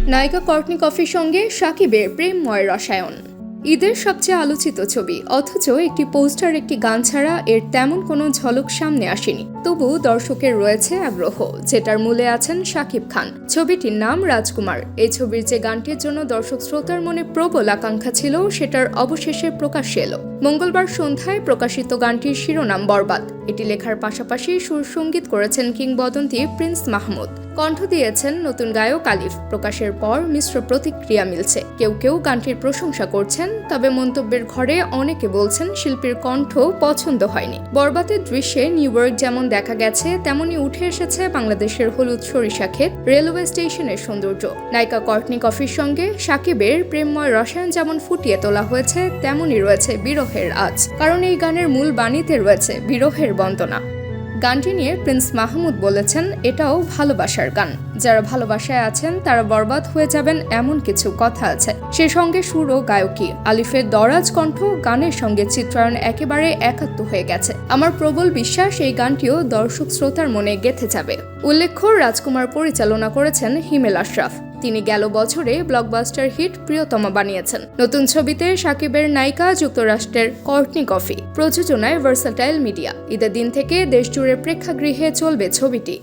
নায়িকা কর্টনি কফির সঙ্গে শাকিবের প্রেমময় রসায়ন। ঈদের সবচেয়ে আলোচিত ছবি, অথচ একটি পোস্টার একটি গান ছাড়া এর তেমন কোনো ঝলক সামনে আসেনি। তবু দর্শকের রয়েছে আগ্রহ, যেটার মূলে আছেন শাকিব খান। ছবিটির নাম রাজকুমার। এই ছবির যে গানটির জন্য দর্শক শ্রোতার মনে প্রবল আকাঙ্ক্ষা ছিল, সেটার অবশেষে প্রকাশ্যে এলো। মঙ্গলবার সন্ধ্যায় প্রকাশিত গানটির শিরোনাম বরবাদ। এটি লেখার পাশাপাশি সুর সঙ্গীত করেছেন কিংবদন্তি প্রিন্স মাহমুদ। কণ্ঠ দিয়েছেন নতুন গায়ক আলিফ। প্রকাশের পর মিশ্র প্রতিক্রিয়া মিলছে। কেউ কেউ গানটির প্রশংসা করছেন, তবে মন্তব্যের ঘরে অনেকে বলছেন শিল্পীর কণ্ঠ পছন্দ হয়নি। বরবাদের দৃশ্যে নিউ ইয়র্ক যেমন দেখা গেছে, তেমনি উঠে এসেছে বাংলাদেশের হলুদ সরিষা ক্ষেত, রেলওয়ে স্টেশনের সৌন্দর্য। নায়িকা কর্টনি কফির সঙ্গে শাকিবের প্রেমময় রসায়ন যেমন ফুটিয়ে তোলা হয়েছে, তেমনই রয়েছে বিরহের আঁচ। কারণ এই গানের মূল বাণীতে রয়েছে বিরহের বন্দনা। গানটি নিয়ে প্রিন্স মাহমুদ বলেছেন, এটাও ভালোবাসার গান। যারা ভালোবাসায় আছেন তারা বরবাদ হয়ে যাবেন, এমন কিছু কথা আছে। সে সঙ্গে সুর ও গায়কী। আলিফের দরাজ কণ্ঠ, গানের সঙ্গে চিত্রায়ন একেবারে একাত্ম হয়ে গেছে। আমার প্রবল বিশ্বাস এই গানটিও দর্শক শ্রোতার মনে গেঁথে যাবে। উল্লেখ্য, রাজকুমার পরিচালনা করেছেন হিমেল আশরাফ। তিনি গেল বছরে ব্লকবাস্টার হিট প্রিয়তমা বানিয়েছেন। নতুন ছবিতে শাকিবের নায়িকা যুক্তরাষ্ট্রের কর্টনি কফি। প্রযোজনায় ভার্সাটাইল মিডিয়া। ঈদের দিন থেকে দেশজুড়ে প্রেক্ষাগৃহে চলবে ছবিটি।